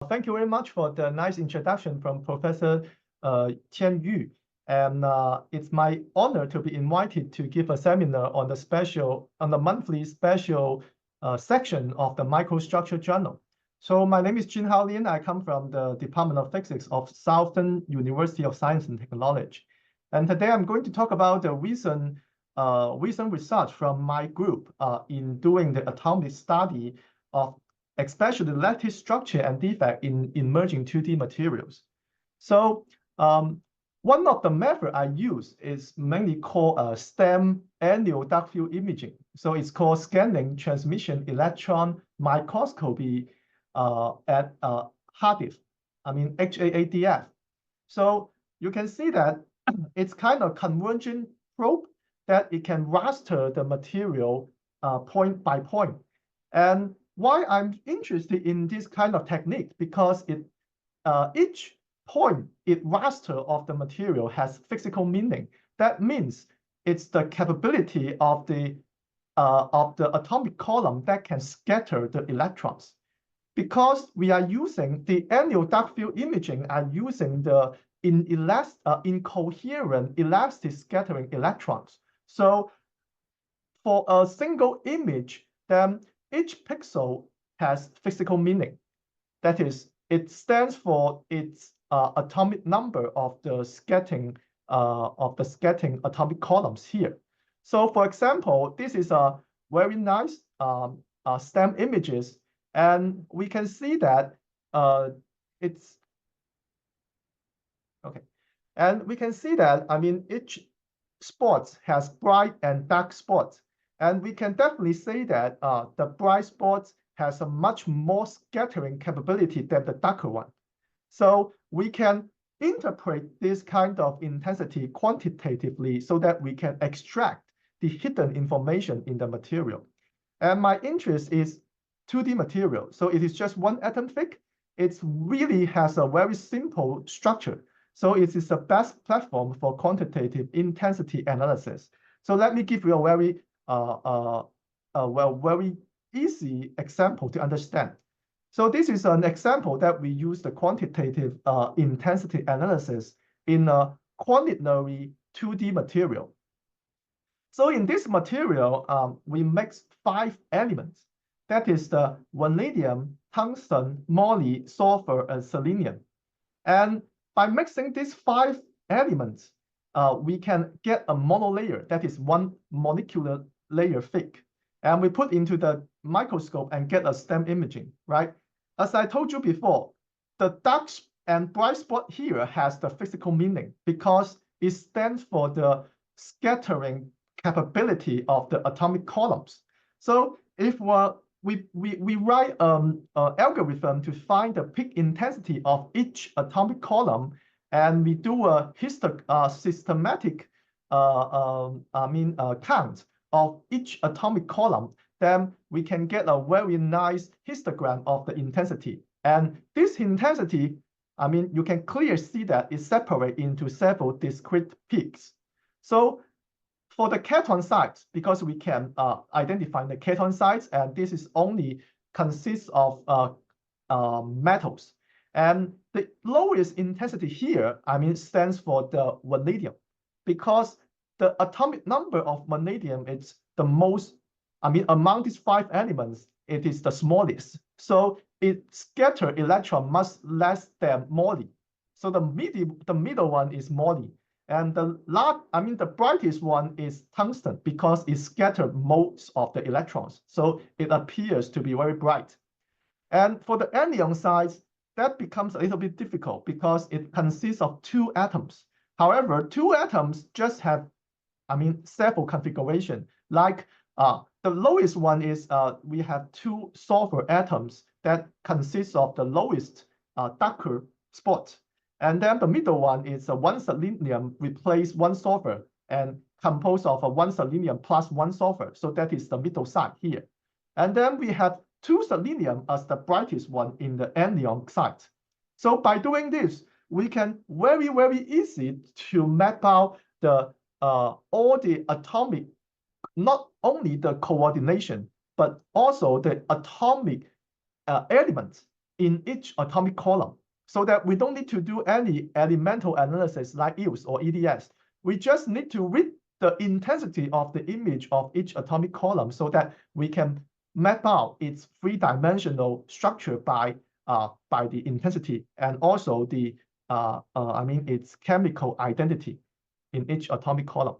Thank you very much for the nice introduction from Professor Tian Yu. And it's my honor to be invited to give a seminar on the monthly special section of the Microstructure Journal. So my name is Junhao Lin. I come from the Department of Physics of Southern University of Science and Technology. And today I'm going to talk about the recent research from my group in doing the atomic study of especially lattice structure and defect in emerging 2D materials. So one of the methods I use is mainly called STEM annual dark field imaging. So it's called scanning transmission electron microscopy at HADF, HAADF. So you can see that it's kind of convergent probe that it can raster the material point by point. And why I'm interested in this kind of technique, because each point it raster of the material has physical meaning. That means it's the capability of the atomic column that can scatter the electrons. Because we are using the annual dark field imaging and using the incoherent elastic scattering electrons. So for a single image, then each pixel has physical meaning. That is, it stands for its atomic number of the scattering atomic columns here. So for example, this is a very nice STEM images, and we can see that it's okay. And we can see that, each spots has bright and dark spots. And we can definitely say that the bright spots has a much more scattering capability than the darker one. So we can interpret this kind of intensity quantitatively so that we can extract the hidden information in the material. And my interest is 2D material. So it is just one atom thick. It really has a very simple structure. So it is the best platform for quantitative intensity analysis. So let me give you a very very easy example to understand. So this is an example that we use the quantitative intensity analysis in a quaternary 2D material. So in this material, we mix 5 elements. That is the vanadium, tungsten, moly, sulfur, and selenium. And by mixing these 5 elements, we can get a monolayer that is 1 molecular layer thick. And we put into the microscope and get a STEM imaging, right? As I told you before, the dark and bright spot here has the physical meaning because it stands for the scattering capability of the atomic columns. So if we write an algorithm to find the peak intensity of each atomic column, and we do a systematic count of each atomic column, then we can get a very nice histogram of the intensity. And this intensity, you can clearly see that it separates into several discrete peaks. So for the cation sites, because we can identify the cation sites, and this is only consists of metals. And the lowest intensity here, stands for the vanadium, because the atomic number of vanadium is the most, among these 5 elements, it is the smallest. So it scatters electron much less than moly. So the middle one is moly. And the brightest one is tungsten because it scatters most of the electrons. So it appears to be very bright. And for the anion size, that becomes a little bit difficult because it consists of 2 atoms. However, 2 atoms just have, several configurations. Like the lowest one is we have 2 sulfur atoms that consists of the lowest darker spot. And then the middle one is 1 selenium replace 1 sulfur and composed of 1 selenium plus 1 sulfur. So that is the middle side here. And then we have 2 selenium as the brightest one in the anion site. So by doing this, we can very, very easy to map out the all the atomic, not only the coordination, but also the atomic elements in each atomic column, so that we don't need to do any elemental analysis like EOS or EDS. We just need to read the intensity of the image of each atomic column so that we can map out its three-dimensional structure by the intensity and also the its chemical identity in each atomic column.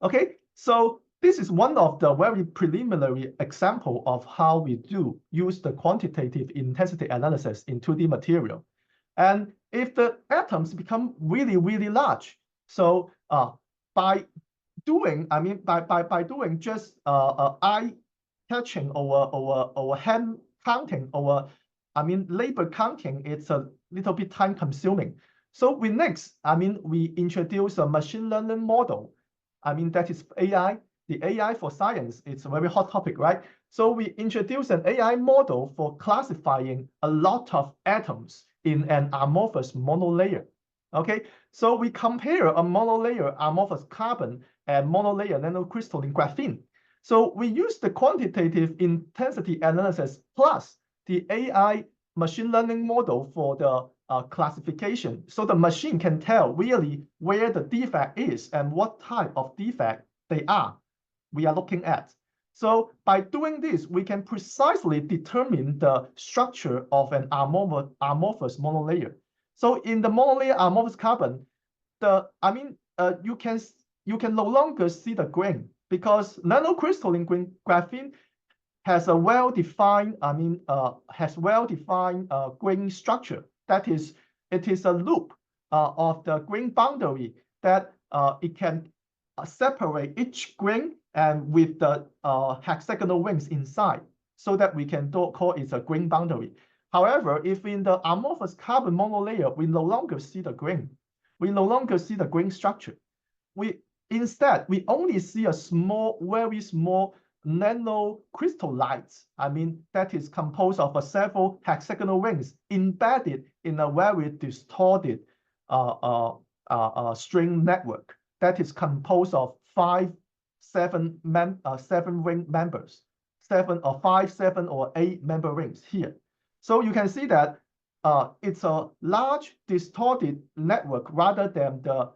Okay, so this is one of the very preliminary example of how we do use the quantitative intensity analysis in 2D material. And if the atoms become really, really large, so by doing, by doing just eye catching or hand counting or label counting, it's a little bit time consuming. So we introduce a machine learning model. That is AI. The AI for science, it's a very hot topic, right? So we introduce an AI model for classifying a lot of atoms in an amorphous monolayer. Okay, so we compare a monolayer amorphous carbon and monolayer nanocrystalline graphene. So we use the quantitative intensity analysis plus the AI machine learning model for the classification. So the machine can tell really where the defect is and what type of defect we are looking at. So by doing this, we can precisely determine the structure of an amorphous monolayer. So in the monolayer amorphous carbon, you can no longer see the grain because nanocrystalline graphene has a well-defined grain structure. That is, it is a loop of the grain boundary that it can separate each grain and with the hexagonal wings inside, so that we can call it a grain boundary. However, if in the amorphous carbon monolayer, we no longer see the grain, we no longer see the grain structure. Instead, we only see a very small nanocrystallites. That is composed of several hexagonal rings embedded in a very distorted string network that is composed of 7 ring members, 7 or 8 member rings here. So you can see that it's a large distorted network rather than the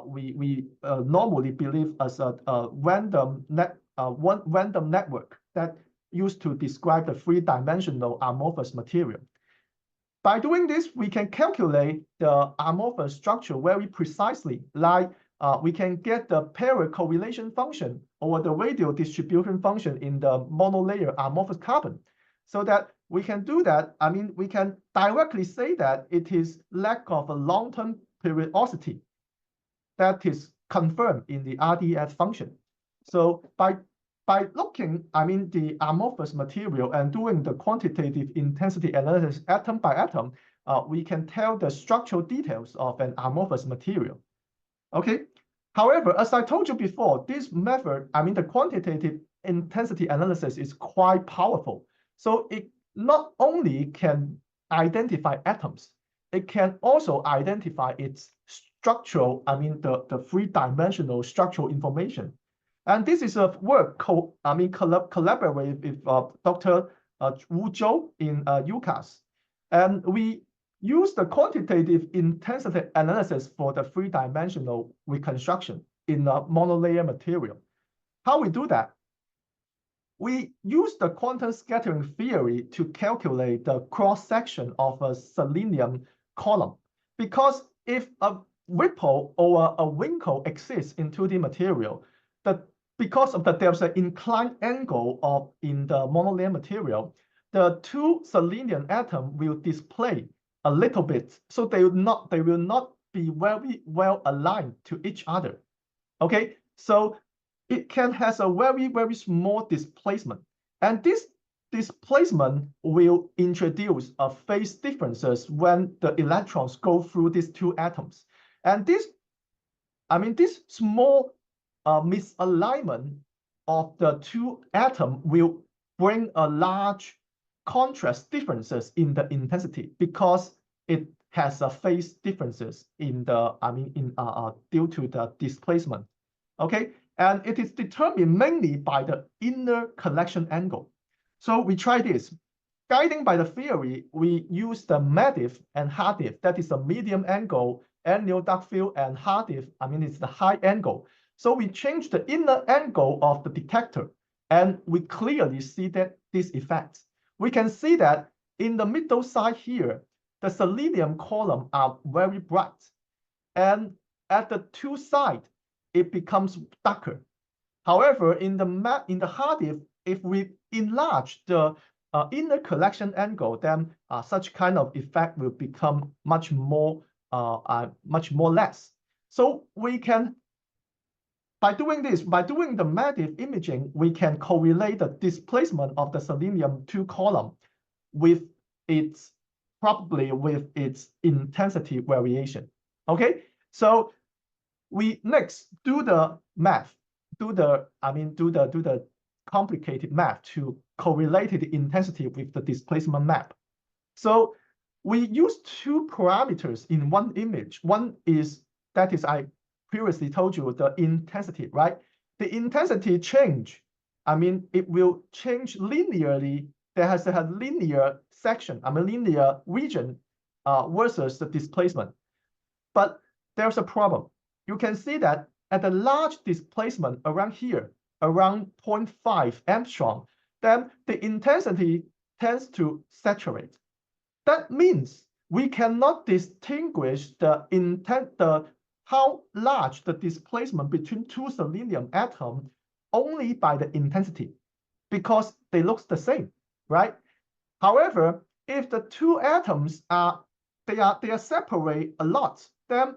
we normally believe as a random network that used to describe the three-dimensional amorphous material. By doing this, we can calculate the amorphous structure very precisely, like we can get the pair correlation function or the radial distribution function in the monolayer amorphous carbon. So that we can do that, we can directly say that it is lack of a long-term periodicity that is confirmed in the RDS function. So by looking, the amorphous material and doing the quantitative intensity analysis atom by atom, we can tell the structural details of an amorphous material. Okay. However, as I told you before, this method, the quantitative intensity analysis is quite powerful. So it not only can identify atoms, it can also identify its structural, the three-dimensional structural information. And this is a work collaborate with Dr. Wu Zhou in UCAS. And we use the quantitative intensity analysis for the three-dimensional reconstruction in a monolayer material. How we do that? We use the quantum scattering theory to calculate the cross-section of a selenium column. Because if a ripple or a wrinkle exists in 2D material, because of there's an inclined angle in the monolayer material, the two selenium atoms will display a little bit, so they will not be very well aligned to each other. Okay, so it can has a very, very small displacement, and this displacement will introduce a phase differences when the electrons go through these two atoms. And this small misalignment of the two atoms will bring a large contrast differences in the intensity because it has a phase differences in the due to the displacement. Okay, and it is determined mainly by the inner collection angle. So we try this. guiding by the theory, we use the MADIF and HARDIF, that is a medium angle, annual dark field, and HARDIF, I mean, it's the high angle. So we change the inner angle of the detector, and we clearly see that this effect. We can see that in the middle side here, the selenium column are very bright. And at the two sides, it becomes darker. However, in the HARDIF, if we enlarge the inner collection angle, then such kind of effect will become much more less. So we can, by doing this, by doing the MADIF imaging, we can correlate the displacement of the selenium-2 column with its, probably with its intensity variation. Okay, so we next do the math, do the complicated math to correlate the intensity with the displacement map. So we use two parameters in one image. One is, that is, I previously told you, the intensity, right? The intensity change, I mean, it will change linearly. There has a linear section, I mean, linear region versus the displacement. But there's a problem. You can see that at a large displacement around here, around 0.5 angstrom, then the intensity tends to saturate. That means we cannot distinguish how large the displacement between two selenium atoms only by the intensity, because they look the same, right? However, if the two atoms are separate a lot, then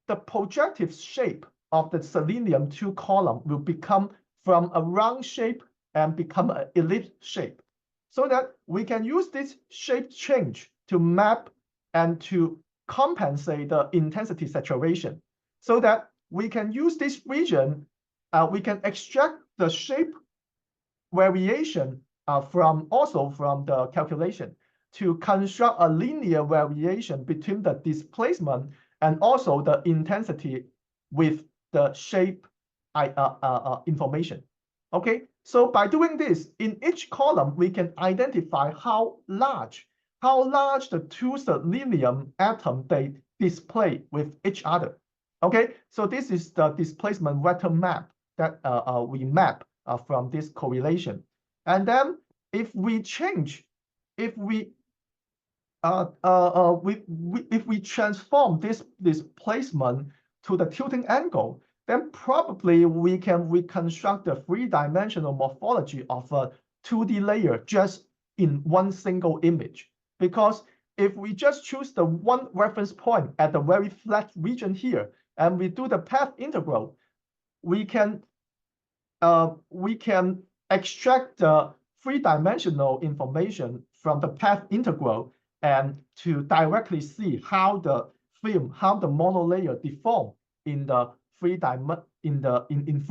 the projective shape of the selenium-2 column will become from a round shape and become an ellipse shape, so that we can use this shape change to map and to compensate the intensity saturation, so that we can use this region, we can extract the shape variation from the calculation to construct a linear variation between the displacement and also the intensity with the shape information. Okay, so by doing this, in each column, we can identify how large the two selenium atoms they display with each other. Okay, so this is the displacement vector map that we map from this correlation. And then if we transform this displacement to the tilting angle, then probably we can reconstruct the three-dimensional morphology of a 2D layer just in one single image. Because if we just choose the one reference point at the very flat region here, and we do the path integral, we can extract the three-dimensional information from the path integral and to directly see how the film, how the monolayer deform in the three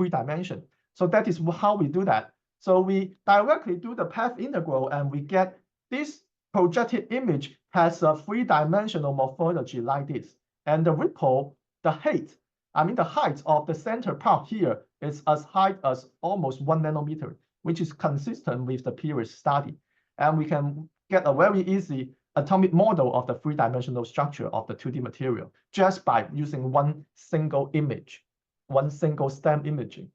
dimension. So that is how we do that. So we directly do the path integral, and we get this projected image has a three-dimensional morphology like this. And the ripple, the height of the center part here is as high as almost 1 nanometer, which is consistent with the previous study. And we can get a very easy atomic model of the three-dimensional structure of the 2D material just by using one single image, one single stem imaging.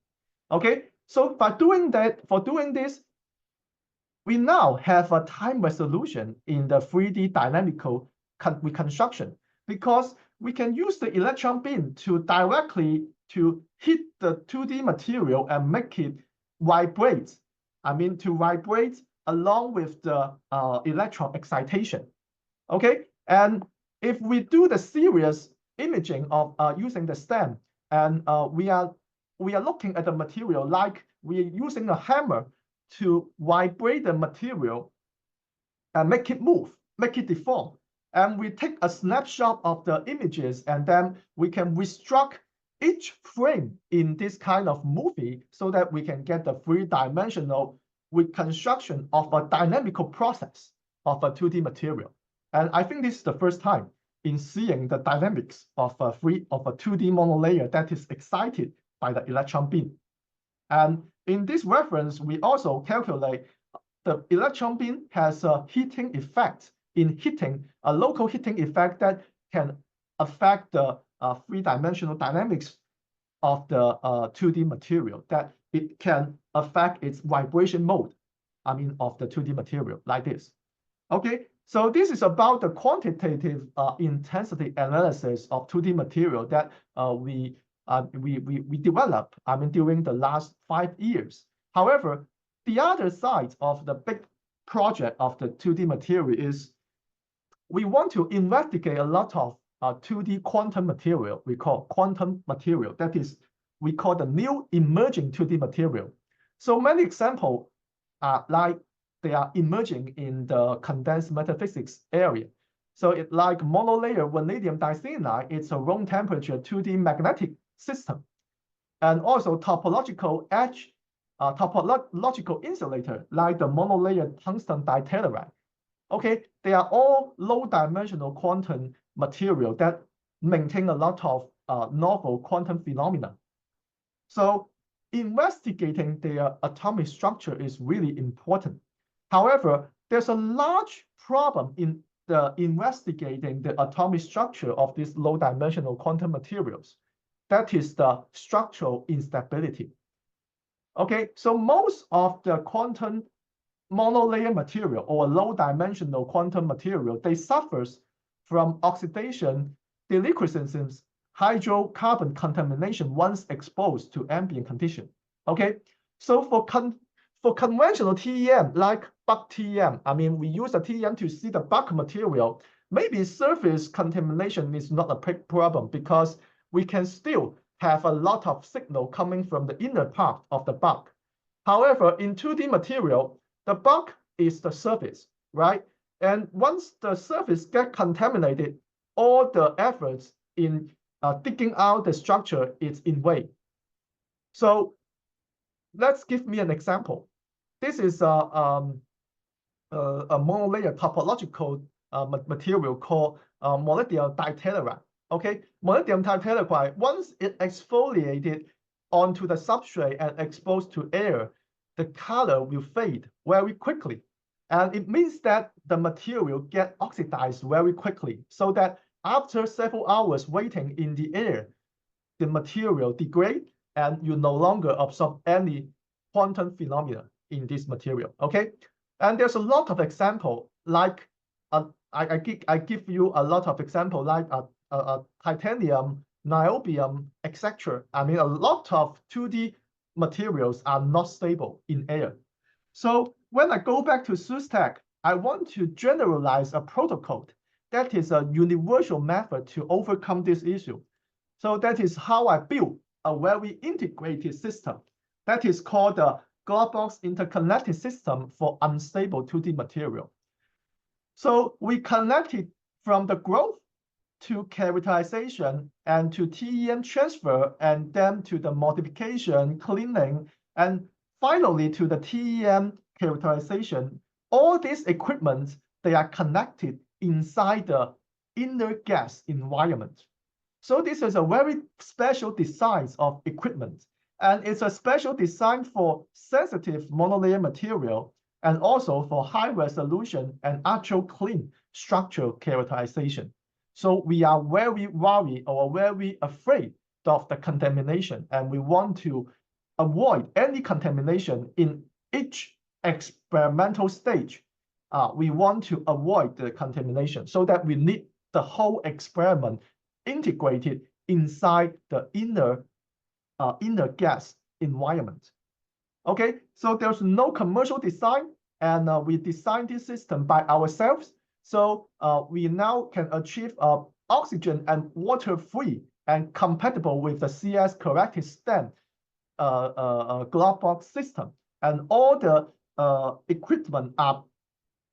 Okay, so by doing that, for doing this, we now have a time resolution in the 3D dynamical reconstruction, because we can use the electron beam to directly hit the 2D material and make it vibrate. I mean, to vibrate along with the electron excitation. Okay, and if we do the series imaging of using the stem, and we are looking at the material like we are using a hammer to vibrate the material and make it move, make it deform. And we take a snapshot of the images, and then we can reconstruct each frame in this kind of movie so that we can get the three-dimensional reconstruction of a dynamical process of a 2D material. And I think this is the first time in seeing the dynamics of a 2D monolayer that is excited by the electron beam. And in this reference, we also calculate the electron beam has a heating effect in heating, a local heating effect that can affect the three-dimensional dynamics of the 2D material, that it can affect its vibration mode, I mean, of the 2D material like this. Okay, so this is about the quantitative intensity analysis of 2D material that we developed, I mean, during the last 5 years. However, the other side of the big project of the 2D material is we want to investigate a lot of 2D quantum material, we call quantum material. That is, we call the new emerging 2D material. So many examples like they are emerging in the condensed matter physics area. So it like monolayer vanadium dicyanide, it's a room temperature 2D magnetic system. And also topological edge, topological insulator, like the monolayer tungsten ditelluride. Okay, they are all low-dimensional quantum material that maintain a lot of novel quantum phenomena. So investigating their atomic structure is really important. However, there's a large problem in the investigating the atomic structure of these low-dimensional quantum materials. That is the structural instability. Okay, so most of the quantum monolayer material or low-dimensional quantum material, they suffers from oxidation, deliquescence, hydrocarbon contamination once exposed to ambient condition. Okay, so for conventional TEM, like bulk TEM, I mean, we use the TEM to see the bulk material. Maybe surface contamination is not a big problem because we can still have a lot of signal coming from the inner part of the bulk. However, in 2D material, the bulk is the surface, right? And once the surface gets contaminated, all the efforts in digging out the structure is in vain. So let's give me an example. This is a monolayer topological material called molybdenum ditelluride. Okay, molybdenum ditelluride, once it exfoliated onto the substrate and exposed to air, the color will fade very quickly. And it means that the material gets oxidized very quickly, so that after several hours waiting in the air, the material degrades and you no longer absorb any quantum phenomena in this material, okay? And there's a lot of examples, like I give you a lot of examples like titanium, niobium, etc. I mean, a lot of 2D materials are not stable in air. So when I go back to SUSTEC, I want to generalize a protocol that is a universal method to overcome this issue. So that is how I built a very integrated system that is called the Globox interconnected system for unstable 2D material. So we connected from the growth to characterization and to TEM transfer, and then to the modification, cleaning, and finally to the TEM characterization. All these equipment, they are connected inside the inner gas environment. So this is a very special design of equipment, and it's a special design for sensitive monolayer material and also for high resolution and ultra clean structural characterization. So we are very worried or very afraid of the contamination, and we want to avoid any contamination in each experimental stage. We want to avoid the contamination so that we need the whole experiment integrated inside the inner gas environment. Okay, so there's no commercial design, and we designed this system by ourselves. So we now can achieve oxygen and water-free and compatible with the CS corrected stem Globox system. And all the equipment are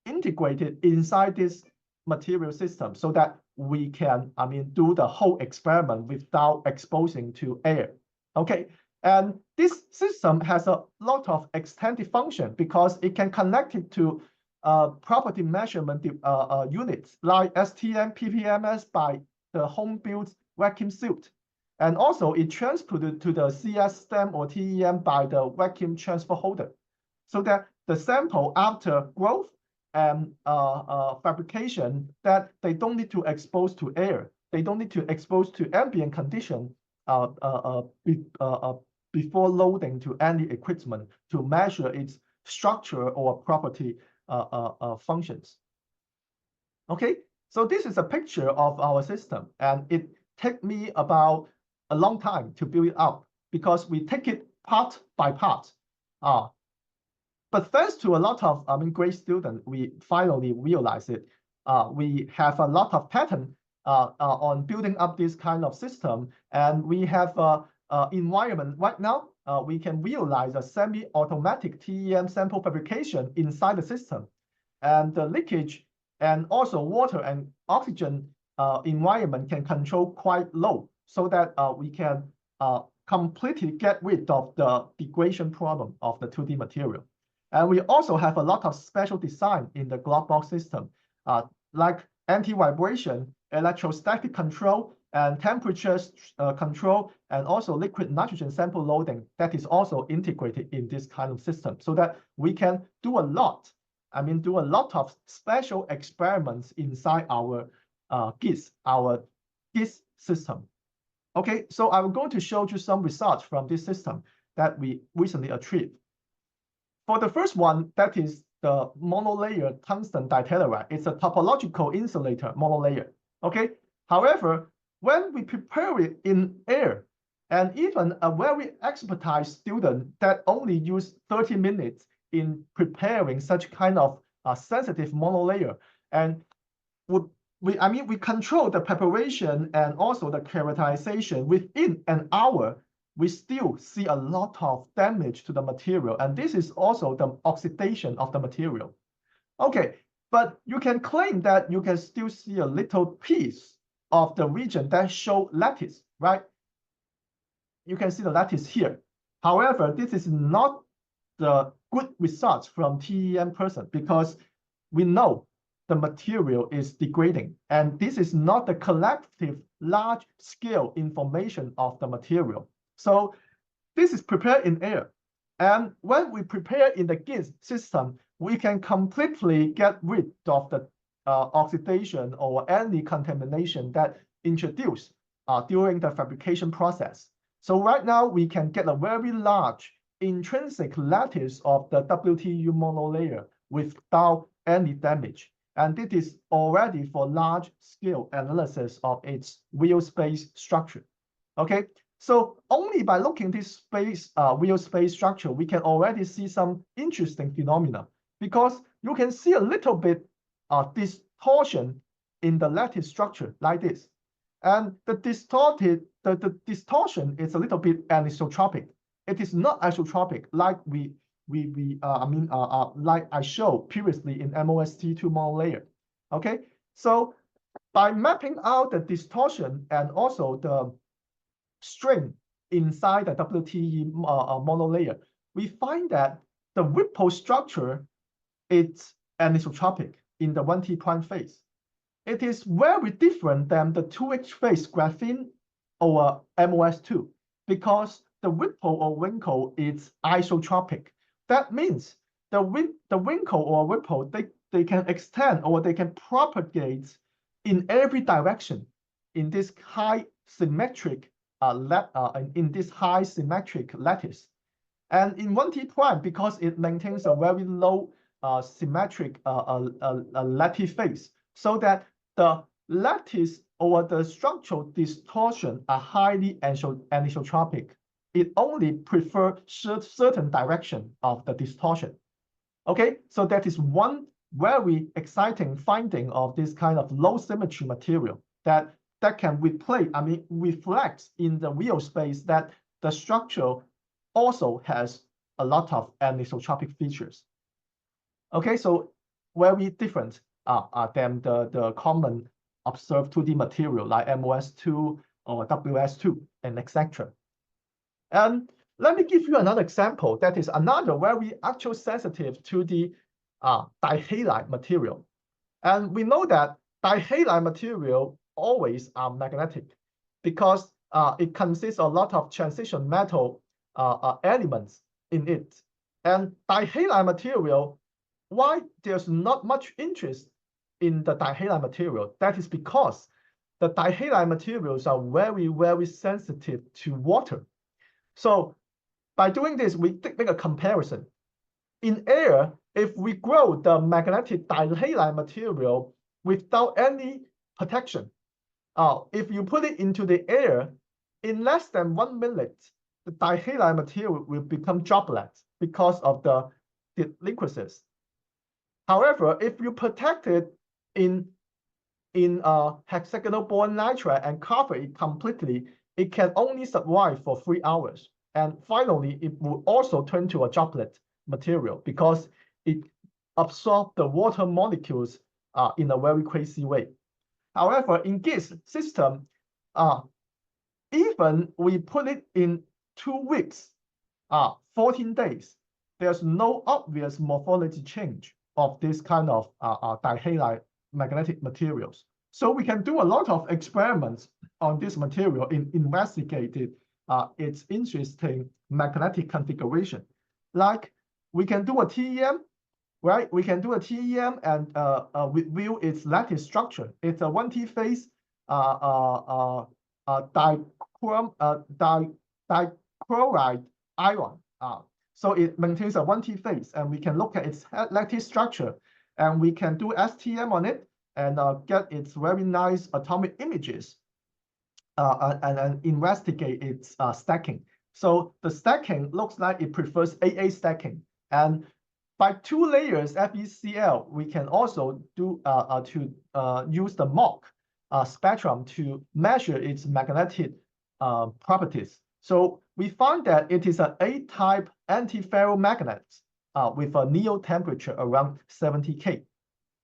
integrated inside this material system so that we can, I mean, do the whole experiment without exposing to air. Okay, and this system has a lot of extended function because it can connect it to property measurement units like STM, PPMS by the home-built vacuum suit. And also it transported to the CS stem or TEM by the vacuum transfer holder. so that the sample after growth and fabrication, that they don't need to expose to air. They don't need to expose to ambient condition before loading to any equipment to measure its structure or property functions. Okay, so this is a picture of our system, and it took me about a long time to build it up because we take it part by part. But thanks to a lot of great students, we finally realize it. We have a lot of pattern on building up this kind of system, and we have environment right now. We can realize a semi-automatic TEM sample fabrication inside the system, and the leakage and also water and oxygen environment can control quite low, so that we can completely get rid of the degradation problem of the 2D material. And we also have a lot of special design in the glove box system, like anti-vibration, electrostatic control, and temperature control, and also liquid nitrogen sample loading that is also integrated in this kind of system, so that we can do a lot of special experiments inside our GIS system. Okay, so I'm going to show you some results from this system that we recently achieved. For the first one, that is the monolayer tungsten ditelluride. It's a topological insulator monolayer. Okay. However, when we prepare it in air, and even a very expertise student that only use 30 minutes in preparing such kind of sensitive monolayer, and we control the preparation and also the characterization within an hour, we still see a lot of damage to the material. And this is also the oxidation of the material. Okay, but you can claim that you can still see a little piece of the region that show lattice, right? You can see the lattice here. However, this is not the good results from TEM person, because we know the material is degrading, and this is not the collective large scale information of the material. So this is prepared in air. And when we prepare in the GIS system, we can completely get rid of the oxidation or any contamination that introduced during the fabrication process. So right now we can get a very large intrinsic lattice of the WTU monolayer without any damage. And it is already for large scale analysis of its real space structure. Okay. So only by looking this space, real space structure, we can already see some interesting phenomena, because you can see a little bit distortion in the lattice structure like this. And the distortion is a little bit anisotropic. It is not isotropic like like I showed previously in MOST2 monolayer. Okay, so by mapping out the distortion and also the strain inside the WTE monolayer, we find that the ripple structure is anisotropic in the 1T prime phase. It is very different than the 2H phase graphene or MOS2, because the ripple or wrinkle is isotropic. That means the wrinkle or ripple, they can extend or they can propagate in every direction in this high symmetric lattice. And in 1T prime, because it maintains a very low symmetric lattice phase, so that the lattice or the structural distortion are highly anisotropic. It only prefers certain direction of the distortion. Okay, so that is one very exciting finding of this kind of low symmetry material that can reflect in the real space that the structure also has a lot of anisotropic features. Okay, so very different than the common observed 2D material like MOS2 or WS2 and etc. And let me give you another example that is another very actual sensitive to the dihalide material. And we know that dihalide material always are magnetic, because it consists of a lot of transition metal elements in it. And dihalide material, why there's not much interest in the dihalide material? That is because the dihalide materials are very, very sensitive to water. So by doing this, we make a comparison. In air, if we grow the magnetic dihalide material without any protection, if you put it into the air, in less than 1 minute, the dihalide material will become droplets because of the liquidness. However, if you protect it in hexagonal bond nitride and cover it completely, it can only survive for 3 hours. And finally, it will also turn to a droplet material because it absorbs the water molecules in a very crazy way. However, in GIS system, even we put it in 2 weeks, 14 days, there's no obvious morphology change of this kind of dihalide magnetic materials. So we can do a lot of experiments on this material in investigating its interesting magnetic configuration. Like we can do a TEM, right? We can do a TEM and review its lattice structure. It's a 1T phase dichloride ion. So it maintains a 1T phase, and we can look at its lattice structure, and we can do STM on it and get its very nice atomic images and investigate its stacking. So the stacking looks like it prefers AA stacking. And by 2 layers FECL, we can also do use the MOC spectrum to measure its magnetic properties. So we found that it is an A-type antiferromagnet with a neo temperature around 70 K.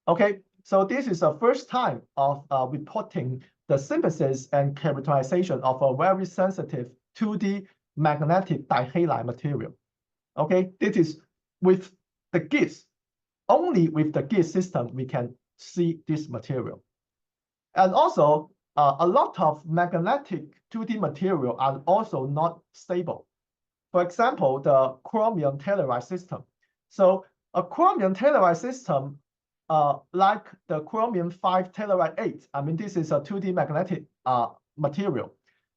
Okay, so this is the first time of reporting the synthesis and characterization of a very sensitive 2D magnetic dihalide material. Okay, this is with the GIS. Only with the GIS system we can see this material. And also, a lot of magnetic 2D material are also not stable. For example, the chromium telluride system. So a chromium telluride system, like the chromium 5 telluride 8, I mean, this is a 2D magnetic material.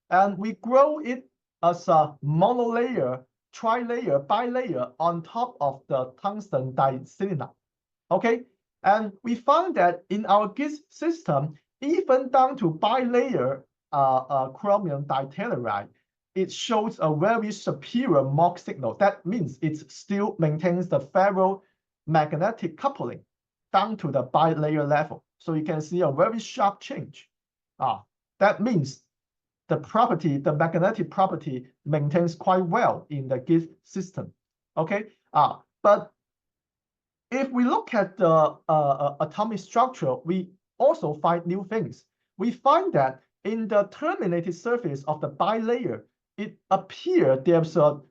And we grow it as a monolayer, tri-layer, bilayer on top of the tungsten diselenide. Okay, and we found that in our GIS system, even down to bilayer chromium ditelluride, it shows a very superior MOC signal. That means it still maintains the ferromagnetic coupling down to the bilayer level. So you can see a very sharp change. That means the property, the magnetic property maintains quite well in the GIS system. Okay, but if we look at the atomic structure, we also find new things. We find that in the terminated surface of the bilayer, it appears there's a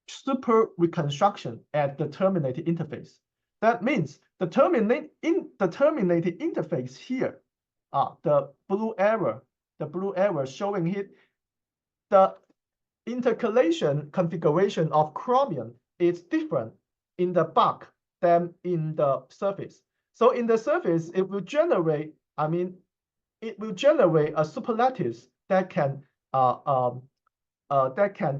super reconstruction at the terminated interface. That means the terminated interface here, the blue arrow showing it, the intercalation configuration of chromium is different in the bark than in the surface. So in the surface, it will generate, a superlattice that can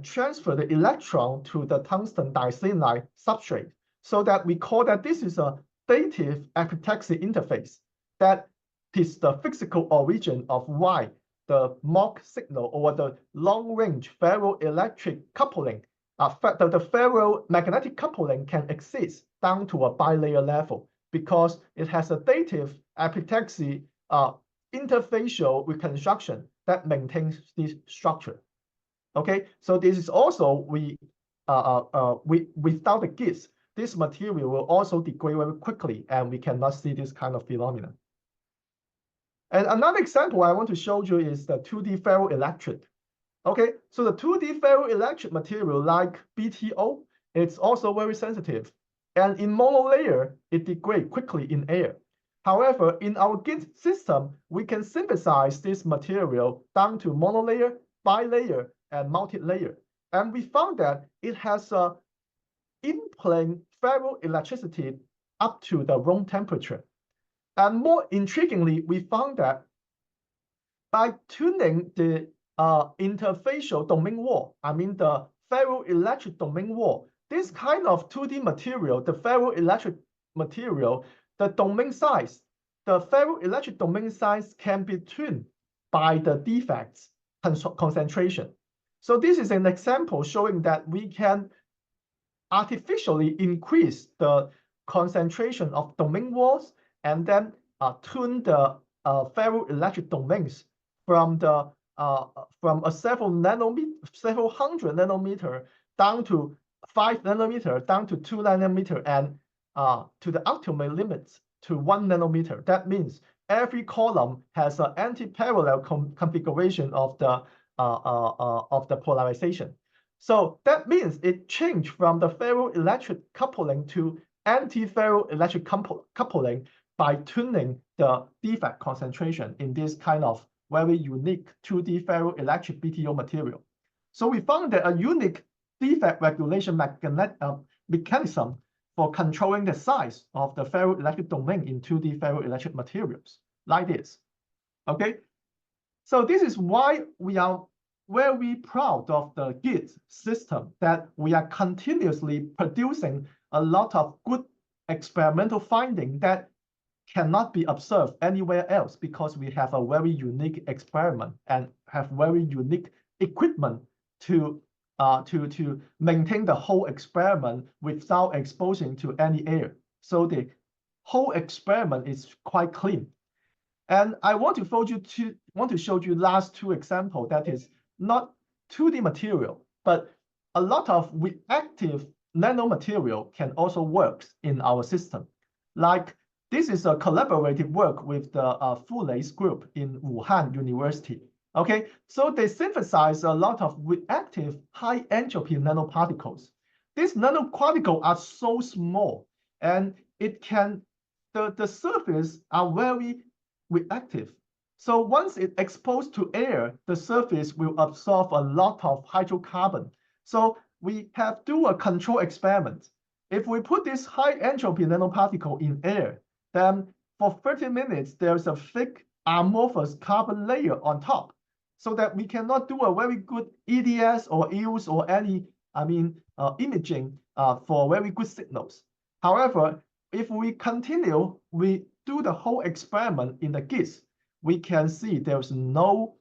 transfer the electron to the tungsten diselenide substrate. So that we call that this is a dative epitaxy interface. That is the physical origin of why the MOC signal or the long-range ferroelectric coupling, the ferromagnetic coupling can exist down to a bilayer level, because it has a dative epitaxy interfacial reconstruction that maintains this structure. Okay, so this is also without the GIS, this material will also degrade very quickly, and we cannot see this kind of phenomenon. And another example I want to show you is the 2D ferroelectric. Okay, so the 2D ferroelectric material like BTO, it's also very sensitive. And in monolayer, it degrades quickly in air. However, in our GIS system, we can synthesize this material down to monolayer, bilayer, and multi-layer. And we found that it has a in-plane ferroelectricity up to the room temperature. And more intriguingly, we found that by tuning the interfacial domain wall, I mean the ferroelectric domain wall, this kind of 2D material, the ferroelectric material, the domain size, the ferroelectric domain size can be tuned by the defects concentration. So this is an example showing that we can artificially increase the concentration of domain walls and then tune the ferroelectric domains from several hundred nanometer down to 5 nanometer, down to 2 nanometer, and to the ultimate limits to 1 nanometer. That means every column has an anti-parallel configuration of the polarization. So that means it changed from the ferroelectric coupling to anti-ferroelectric coupling by tuning the defect concentration in this kind of very unique 2D ferroelectric BTO material. So we found that a unique defect regulation mechanism for controlling the size of the ferroelectric domain in 2D ferroelectric materials, like this. Okay, so this is why we are very proud of the GIT system, that we are continuously producing a lot of good experimental findings that cannot be observed anywhere else, because we have a very unique experiment and have very unique equipment to maintain the whole experiment without exposing to any air. So the whole experiment is quite clean. And I want to show you last two examples that is not 2D material, but a lot of reactive nanomaterial can also work in our system. Like this is a collaborative work with the Fulace group in Wuhan University. Okay, so they synthesize a lot of reactive high entropy nanoparticles. These nanoparticles are so small, and the surface are very reactive. So once it exposed to air, the surface will absorb a lot of hydrocarbon. So we have do a control experiment. If we put this high entropy nanoparticle in air, then for 30 minutes, there's a thick amorphous carbon layer on top, so that we cannot do a very good EDS or EOS or any, imaging for very good signals. However, if we continue, we do the whole experiment in the GIS, we can see there's no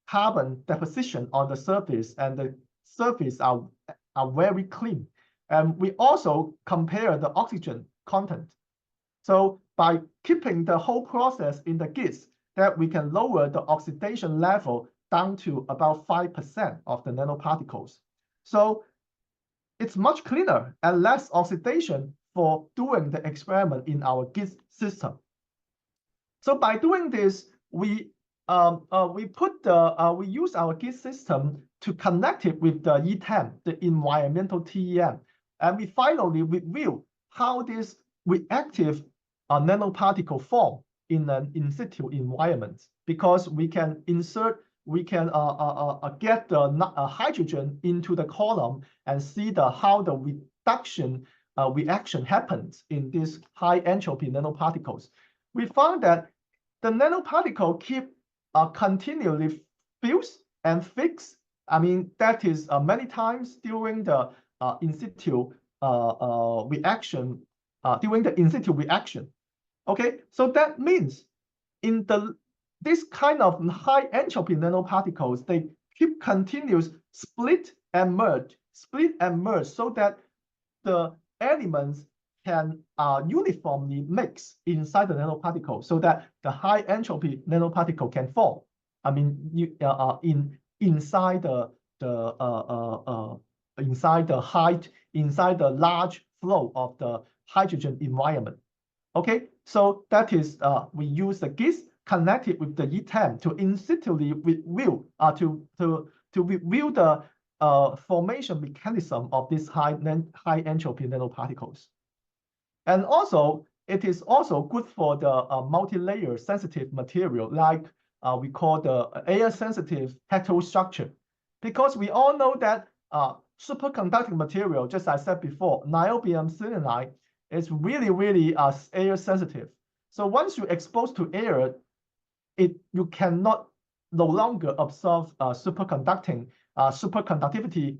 carbon deposition on the surface, and the surface are very clean. And we also compare the oxygen content. So by keeping the whole process in the GIS, that we can lower the oxidation level down to about 5% of the nanoparticles. So it's much cleaner and less oxidation for doing the experiment in our GIS system. So by doing this, we use our GIS system to connect it with the E10, the environmental TEM, and we finally review how this reactive nanoparticle form in an in situ environment, because we can get the hydrogen into the column and see how the reaction happens in these high entropy nanoparticles. We found that the nanoparticle keep continually fused and fixed. That is many times during the in situ reaction. Okay, so that means in this kind of high entropy nanoparticles, they keep continuous split and merge, so that the elements can uniformly mix inside the nanoparticle, so that the high entropy nanoparticle can form. Inside the large flow of the hydrogen environment. Okay, so that is we use the GIS connected with the E10 to in situ review the formation mechanism of these high entropy nanoparticles. And also, it is also good for the multi-layer sensitive material, like we call the air sensitive heterostructure, because we all know that superconducting material, just as I said before, niobium selenide is really air sensitive. So once you expose to air, you cannot no longer absorb superconductivity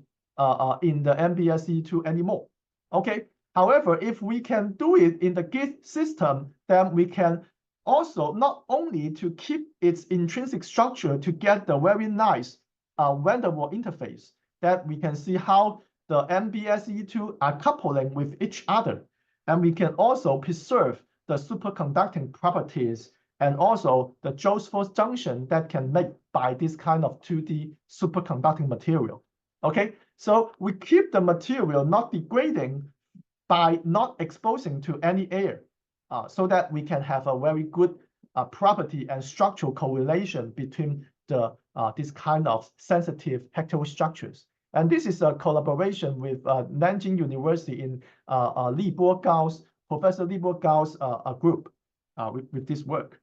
in the NBSE2 anymore. Okay. However, if we can do it in the GIT system, then we can also not only to keep its intrinsic structure to get the very nice van der Waals interface, that we can see how the NBSE2 are coupling with each other. And we can also preserve the superconducting properties and also the Jones-Force junction that can make by this kind of 2D superconducting material. Okay, so we keep the material not degrading by not exposing to any air, so that we can have a very good property and structural correlation between the this kind of sensitive heterostructures. And this is a collaboration with Nanjing University in Professor Li Bo Gao's group with this work.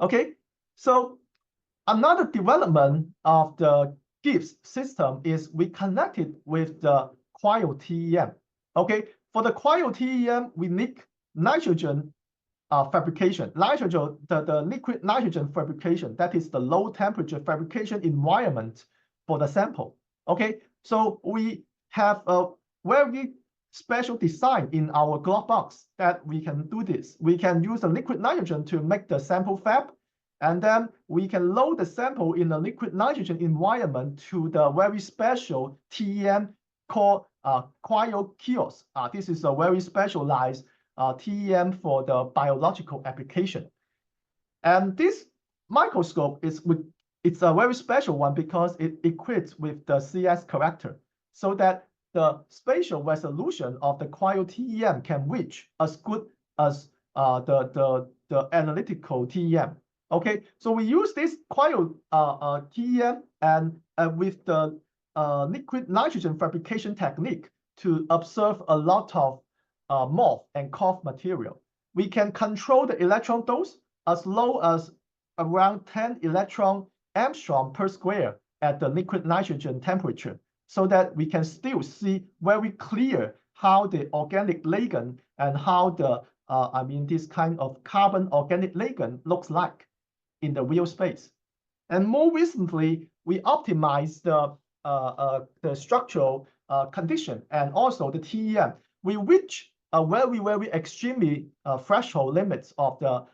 Okay, so another development of the GIBS system is we connected with the cryo-TEM. Okay, for the cryo-TEM, we need nitrogen fabrication, the liquid nitrogen fabrication, that is the low temperature fabrication environment for the sample. Okay, so we have a very special design in our glove box that we can do this. We can use the liquid nitrogen to make the sample fab, and then we can load the sample in a liquid nitrogen environment to the very special TEM called cryo-kiosk. This is a very specialized TEM for the biological application. And this microscope it's a very special one because it equipped with the CS character, so that the spatial resolution of the cryo-TEM can reach as good as the analytical TEM. Okay, so we use this cryo-TEM and with the liquid nitrogen fabrication technique to observe a lot of morph and COF material. We can control the electron dose as low as around 10 electron angstrom per square at the liquid nitrogen temperature, so that we can still see very clear how the organic ligand and how the this kind of carbon organic ligand looks like in the real space. And more recently, we optimized the structural condition and also the TEM. We reach a very extremely threshold limits of the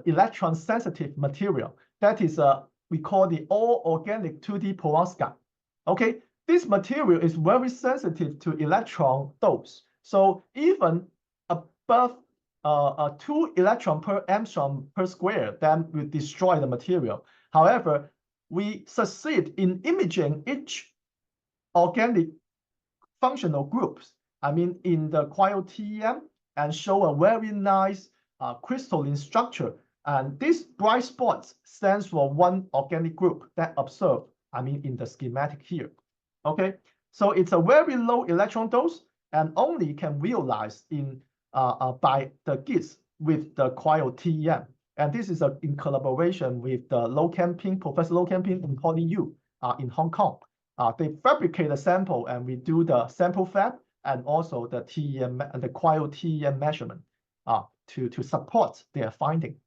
electron sensitive material. That is we call the all organic 2D perovskite. Okay, this material is very sensitive to electron dose. So even above 2 electron per angstrom per square, then we destroy the material. However, we succeed in imaging each organic functional groups, in the cryo-TEM, and show a very nice crystalline structure. And this bright spots stands for one organic group that observed, in the schematic here. Okay, so it's a very low electron dose and only can realize in by the GITS with the cryo-TEM. And this is in collaboration with the Professor Low Camping in PolyU in Hong Kong. They fabricate a sample and we do the sample fab and also the TEM and the cryo-TEM measurement to support their finding.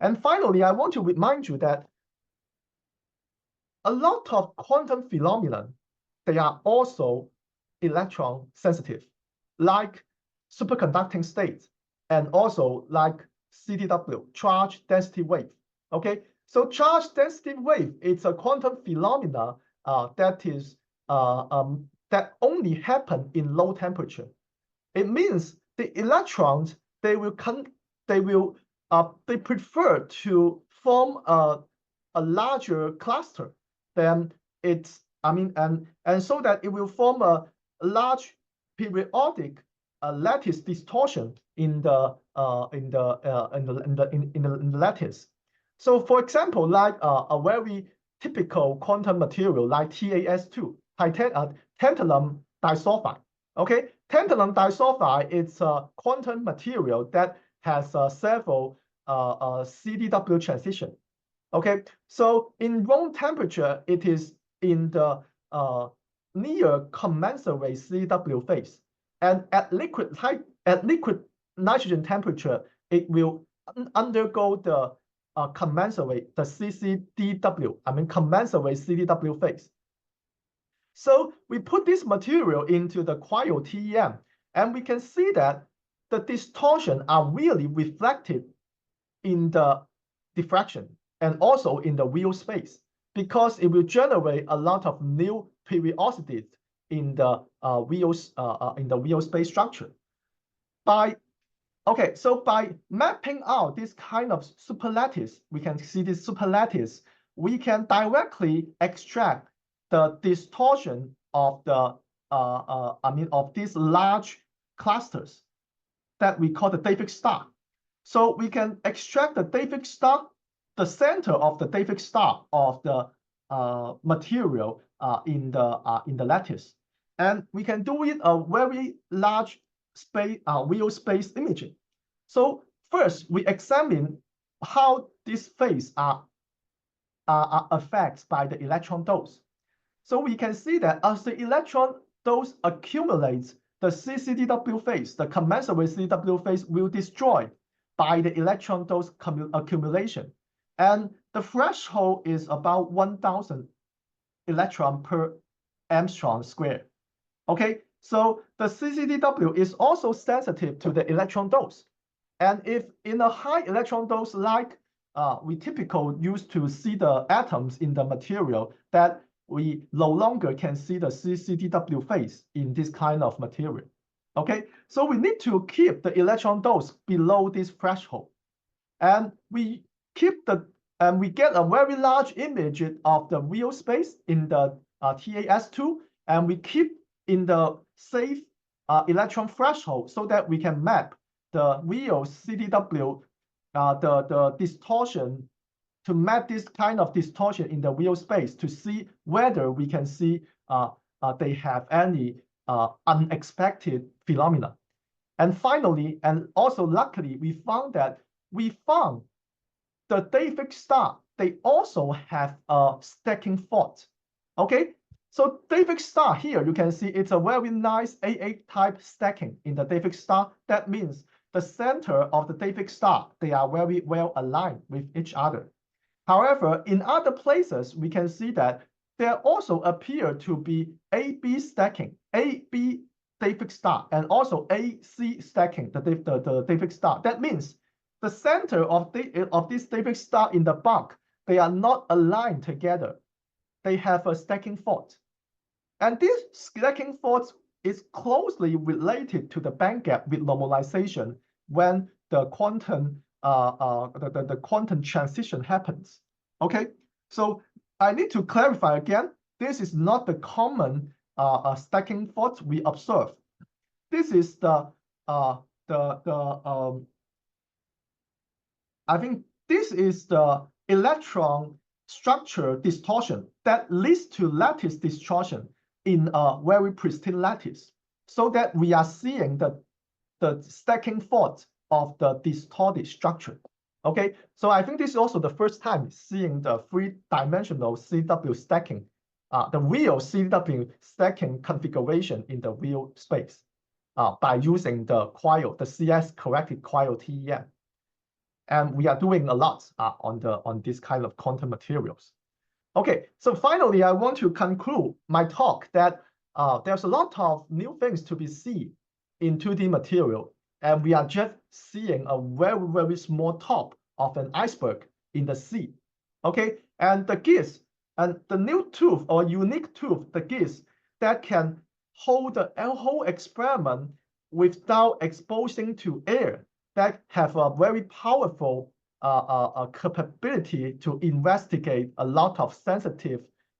And finally, I want to remind you that a lot of quantum phenomena, they are also electron sensitive, like superconducting state, and also like CDW, charge density wave. Okay, so charge density wave, it's a quantum phenomena that only happen in low temperature. It means the electrons they prefer to form a larger cluster than it's and so that it will form a large periodic lattice distortion in the lattice. So for example, like a very typical quantum material like TAS2, tantalum disulfide. Okay, tantalum disulfide is a quantum material that has several CDW transition. Okay, so in room temperature, it is in the near commensurate CW phase, and at liquid nitrogen temperature, it will undergo the commensurate, the CCDW, I mean commensurate CDW phase. So we put this material into the cryo-TEM, and we can see that the distortion are really reflected in the diffraction and also in the wheel space, because it will generate a lot of new periodicities in the wheel space structure. So by mapping out this kind of superlattice, we can see this superlattice, we can directly extract the distortion of the of these large clusters that we call the Defects star. So we can extract the Defects star, the center of the Defects star of the material in the lattice, and we can do it a very large space wheel space imaging. So first, we examine how these phases are affected by the electron dose. So we can see that as the electron dose accumulates, the CCDW phase, the commensurate CDW phase, will destroy by the electron dose accumulation. And the threshold is about 1,000 electron per Armstrong square. Okay, so the CCDW is also sensitive to the electron dose. And if in a high electron dose, like we typically used to see the atoms in the material, that we no longer can see the CCDW phase in this kind of material. Okay, so we need to keep the electron dose below this threshold. And we keep we get a very large image of the wheel space in the TAS2, and we keep in the safe electron threshold so that we can map the real CDW, the distortion, to map this kind of distortion in the wheel space to see whether we can see they have any unexpected phenomena. And finally, and also luckily, we found the Defects star, they also have a stacking fault. Okay, so Defects star here, you can see it's a very nice AA type stacking in the Defects star. That means the center of the Defects star, they are very well aligned with each other. However, in other places, we can see that there also appear to be AB stacking, AB Defects star, and also AC stacking, the Defects star. That means the center of this Defects star in the bulk, they are not aligned together. They have a stacking fault. And this stacking fault is closely related to the band gap with normalization when the quantum the quantum transition happens. Okay, so I need to clarify again, this is not the common stacking fault we observe. This is I think this is the electron structure distortion that leads to lattice distortion in a very pristine lattice, so that we are seeing the stacking fault of the distorted structure. Okay, so I think this is also the first time seeing the three-dimensional CW stacking, the real CW stacking configuration in the real space by using the CS corrected cryo-TEM. And we are doing a lot on this kind of quantum materials. Okay, so finally, I want to conclude my talk that there's a lot of new things to be seen in 2D material, and we are just seeing a very, very small top of an iceberg in the sea. Okay, and the GIS and the new tool or unique tool, the GIS, that can hold the whole experiment without exposing to air, that have a very powerful capability to investigate a lot of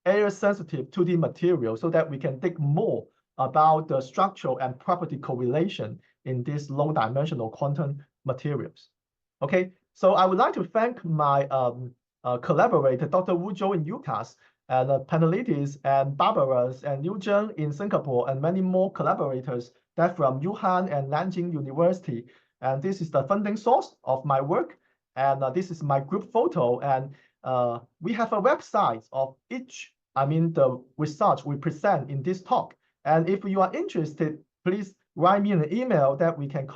air-sensitive 2D material, so that we can think more about the structural and property correlation in these low-dimensional quantum materials. Okay, so I would like to thank my collaborator, Dr. Wu Zhou in UCAS, and Panelides and Barbaras and Liu Zheng in Singapore, and many more collaborators that from Wuhan and Nanjing University. And this is the funding source of my work. And this is my group photo. And we have a website of each, the research we present in this talk. And if you are interested, please write me an email that we can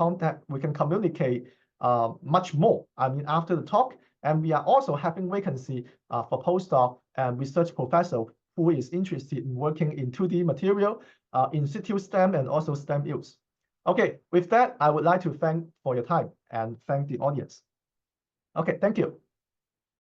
communicate much more, after the talk. And we are also having vacancy for postdoc and research professor who is interested in working in 2D material, in situ STEM, and also STEM use. Okay, with that, I would like to thank for your time and thank the audience. Okay, thank you.